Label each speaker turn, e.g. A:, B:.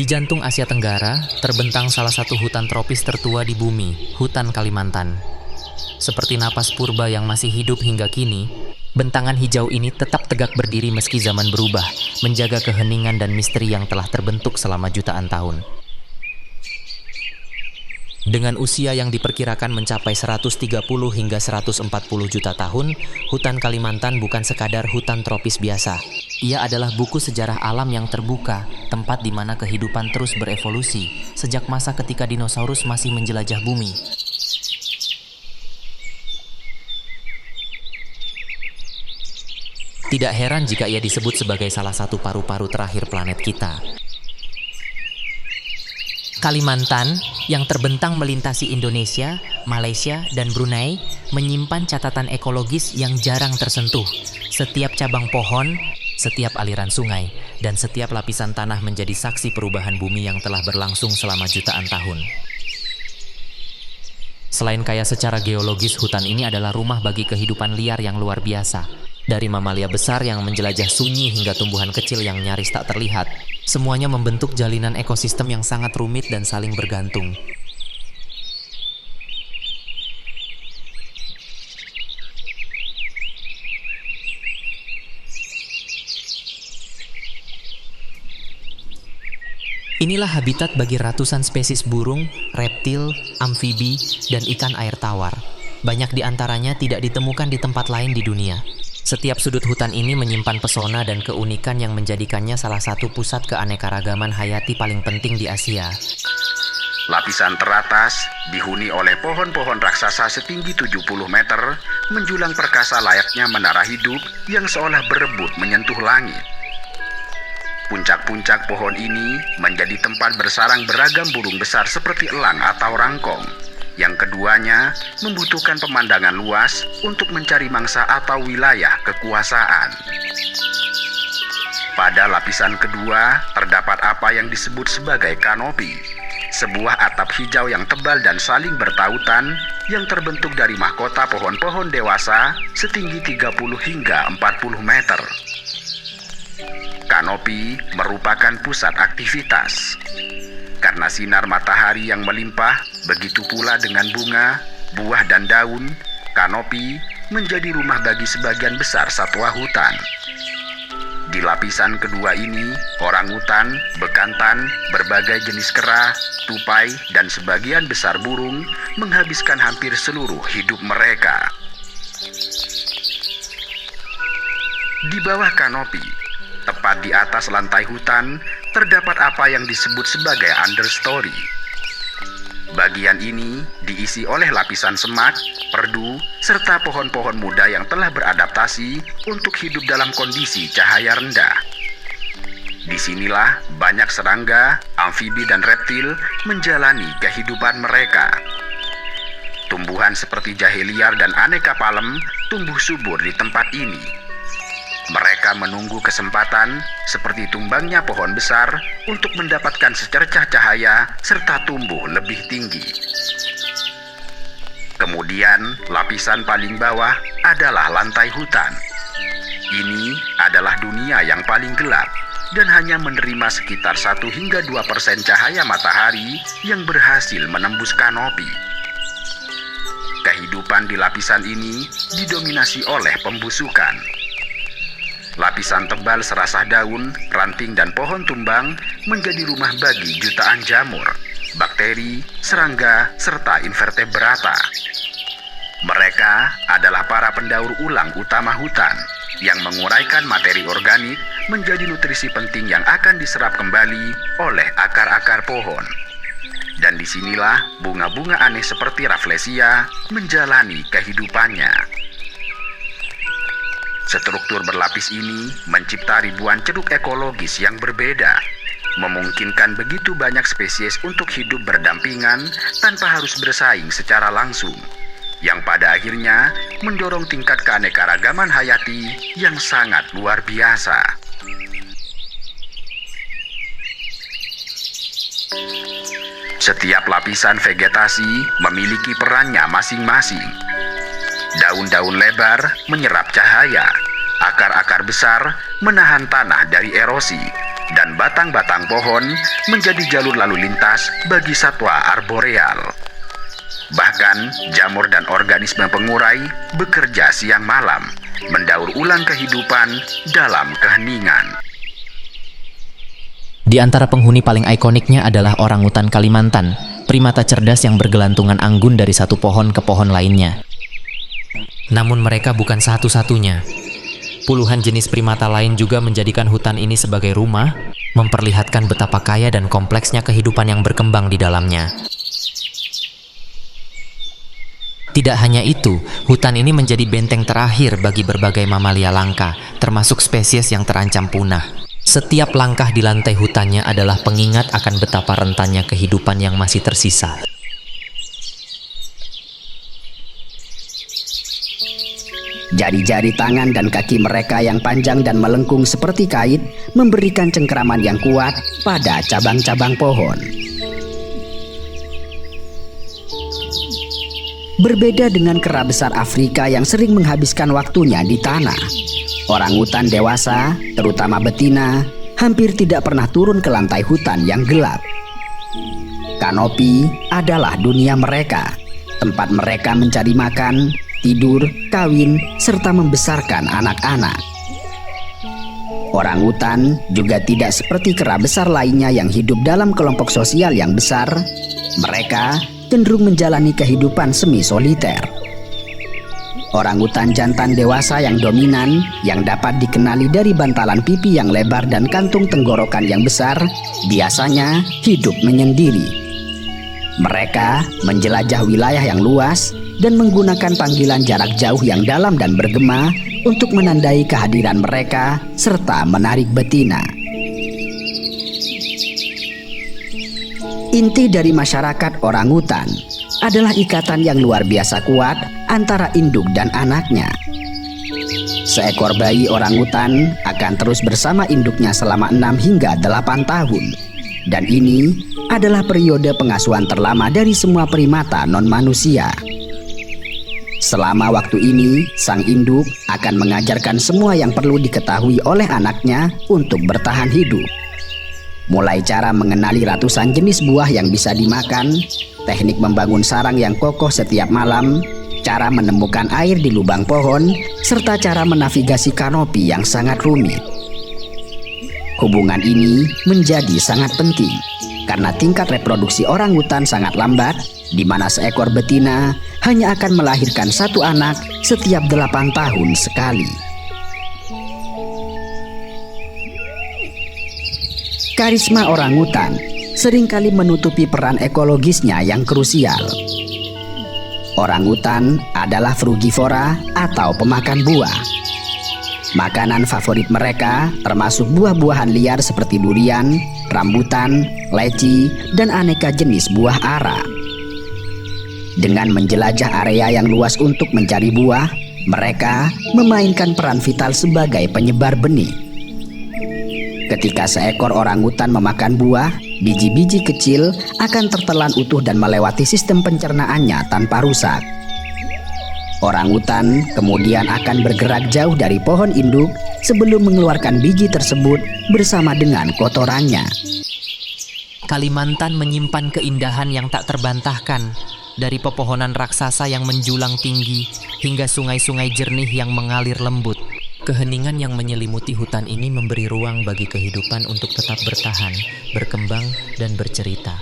A: Di jantung Asia Tenggara, terbentang salah satu hutan tropis tertua di bumi, hutan Kalimantan. Seperti napas purba yang masih hidup hingga kini, bentangan hijau ini tetap tegak berdiri meski zaman berubah, menjaga keheningan dan misteri yang telah terbentuk selama jutaan tahun. Dengan usia yang diperkirakan mencapai 130 hingga 140 juta tahun, hutan Kalimantan bukan sekadar hutan tropis biasa. Ia adalah buku sejarah alam yang terbuka, tempat di mana kehidupan terus berevolusi, sejak masa ketika dinosaurus masih menjelajah bumi. Tidak heran jika ia disebut sebagai salah satu paru-paru terakhir planet kita. Kalimantan, yang terbentang melintasi Indonesia, Malaysia, dan Brunei, menyimpan catatan ekologis yang jarang tersentuh. Setiap cabang pohon, setiap aliran sungai, dan setiap lapisan tanah menjadi saksi perubahan bumi yang telah berlangsung selama jutaan tahun. Selain kaya secara geologis, hutan ini adalah rumah bagi kehidupan liar yang luar biasa. Dari mamalia besar yang menjelajah sunyi hingga tumbuhan kecil yang nyaris tak terlihat, semuanya membentuk jalinan ekosistem yang sangat rumit dan saling bergantung. Inilah habitat bagi ratusan spesies burung, reptil, amfibi, dan ikan air tawar. Banyak di antaranya tidak ditemukan di tempat lain di dunia. Setiap sudut hutan ini menyimpan pesona dan keunikan yang menjadikannya salah satu pusat keanekaragaman hayati paling penting di Asia.
B: Lapisan teratas dihuni oleh pohon-pohon raksasa setinggi 70 meter, menjulang perkasa layaknya menara hidup yang seolah berebut menyentuh langit. Puncak-puncak pohon ini menjadi tempat bersarang beragam burung besar seperti elang atau rangkong. Yang keduanya membutuhkan pemandangan luas untuk mencari mangsa atau wilayah kekuasaan. Pada lapisan kedua terdapat apa yang disebut sebagai kanopi, sebuah atap hijau yang tebal dan saling bertautan yang terbentuk dari mahkota pohon-pohon dewasa setinggi 30 hingga 40 meter. Kanopi merupakan pusat aktivitas. Karena sinar matahari yang melimpah, begitu pula dengan bunga, buah dan daun, kanopi menjadi rumah bagi sebagian besar satwa hutan. Di lapisan kedua ini, orangutan, bekantan, berbagai jenis kera, tupai, dan sebagian besar burung menghabiskan hampir seluruh hidup mereka. Di bawah kanopi, tepat di atas lantai hutan, terdapat apa yang disebut sebagai understory. Bagian ini diisi oleh lapisan semak, perdu, serta pohon-pohon muda yang telah beradaptasi untuk hidup dalam kondisi cahaya rendah. Disinilah banyak serangga, amfibi, dan reptil menjalani kehidupan mereka. Tumbuhan seperti jahe liar dan aneka palem tumbuh subur di tempat ini. Mereka menunggu kesempatan seperti tumbangnya pohon besar untuk mendapatkan secercah cahaya serta tumbuh lebih tinggi. Kemudian, lapisan paling bawah adalah lantai hutan. Ini adalah dunia yang paling gelap dan hanya menerima sekitar 1 hingga 2% cahaya matahari yang berhasil menembus kanopi. Kehidupan di lapisan ini didominasi oleh pembusukan. Lapisan tebal serasah daun, ranting, dan pohon tumbang menjadi rumah bagi jutaan jamur, bakteri, serangga, serta invertebrata. Mereka adalah para pendaur ulang utama hutan yang menguraikan materi organik menjadi nutrisi penting yang akan diserap kembali oleh akar-akar pohon. Dan disinilah bunga-bunga aneh seperti Rafflesia menjalani kehidupannya. Struktur berlapis ini mencipta ribuan ceruk ekologis yang berbeda, memungkinkan begitu banyak spesies untuk hidup berdampingan tanpa harus bersaing secara langsung, yang pada akhirnya mendorong tingkat keanekaragaman hayati yang sangat luar biasa. Setiap lapisan vegetasi memiliki perannya masing-masing. Daun-daun lebar menyerap cahaya, akar-akar besar menahan tanah dari erosi, dan batang-batang pohon menjadi jalur lalu lintas bagi satwa arboreal. Bahkan jamur dan organisme pengurai bekerja siang malam, mendaur ulang kehidupan dalam keheningan.
A: Di antara penghuni paling ikoniknya adalah orangutan Kalimantan, primata cerdas yang bergelantungan anggun dari satu pohon ke pohon lainnya. Namun mereka bukan satu-satunya. Puluhan jenis primata lain juga menjadikan hutan ini sebagai rumah, memperlihatkan betapa kaya dan kompleksnya kehidupan yang berkembang di dalamnya. Tidak hanya itu, hutan ini menjadi benteng terakhir bagi berbagai mamalia langka, termasuk spesies yang terancam punah. Setiap langkah di lantai hutannya adalah pengingat akan betapa rentannya kehidupan yang masih tersisa.
C: Jari-jari tangan dan kaki mereka yang panjang dan melengkung seperti kait memberikan cengkeraman yang kuat pada cabang-cabang pohon. Berbeda dengan kera besar Afrika yang sering menghabiskan waktunya di tanah, orangutan dewasa, terutama betina, hampir tidak pernah turun ke lantai hutan yang gelap. Kanopi adalah dunia mereka, tempat mereka mencari makan, tidur, kawin, serta membesarkan anak-anak. Orangutan juga tidak seperti kera besar lainnya yang hidup dalam kelompok sosial yang besar. Mereka cenderung menjalani kehidupan semi-soliter. Orangutan jantan dewasa yang dominan, yang dapat dikenali dari bantalan pipi yang lebar dan kantung tenggorokan yang besar, biasanya hidup menyendiri. Mereka menjelajah wilayah yang luas dan menggunakan panggilan jarak jauh yang dalam dan bergema untuk menandai kehadiran mereka serta menarik betina. Inti dari masyarakat orangutan adalah ikatan yang luar biasa kuat antara induk dan anaknya. Seekor bayi orangutan akan terus bersama induknya selama 6 hingga 8 tahun. Dan ini adalah periode pengasuhan terlama dari semua primata non-manusia. Selama waktu ini, sang induk akan mengajarkan semua yang perlu diketahui oleh anaknya untuk bertahan hidup. Mulai cara mengenali ratusan jenis buah yang bisa dimakan, teknik membangun sarang yang kokoh setiap malam, cara menemukan air di lubang pohon, serta cara menavigasi kanopi yang sangat rumit. Hubungan ini menjadi sangat penting karena tingkat reproduksi orangutan sangat lambat, di mana seekor betina hanya akan melahirkan satu anak setiap 8 tahun sekali. Karisma orangutan seringkali menutupi peran ekologisnya yang krusial. Orangutan adalah frugivora atau pemakan buah. Makanan favorit mereka termasuk buah-buahan liar seperti durian, rambutan, leci, dan aneka jenis buah ara. Dengan menjelajah area yang luas untuk mencari buah, mereka memainkan peran vital sebagai penyebar benih. Ketika seekor orangutan memakan buah, biji-biji kecil akan tertelan utuh dan melewati sistem pencernaannya tanpa rusak. Orangutan kemudian akan bergerak jauh dari pohon induk sebelum mengeluarkan biji tersebut bersama dengan kotorannya.
A: Kalimantan menyimpan keindahan yang tak terbantahkan, dari pepohonan raksasa yang menjulang tinggi hingga sungai-sungai jernih yang mengalir lembut. Keheningan yang menyelimuti hutan ini memberi ruang bagi kehidupan untuk tetap bertahan, berkembang, dan bercerita.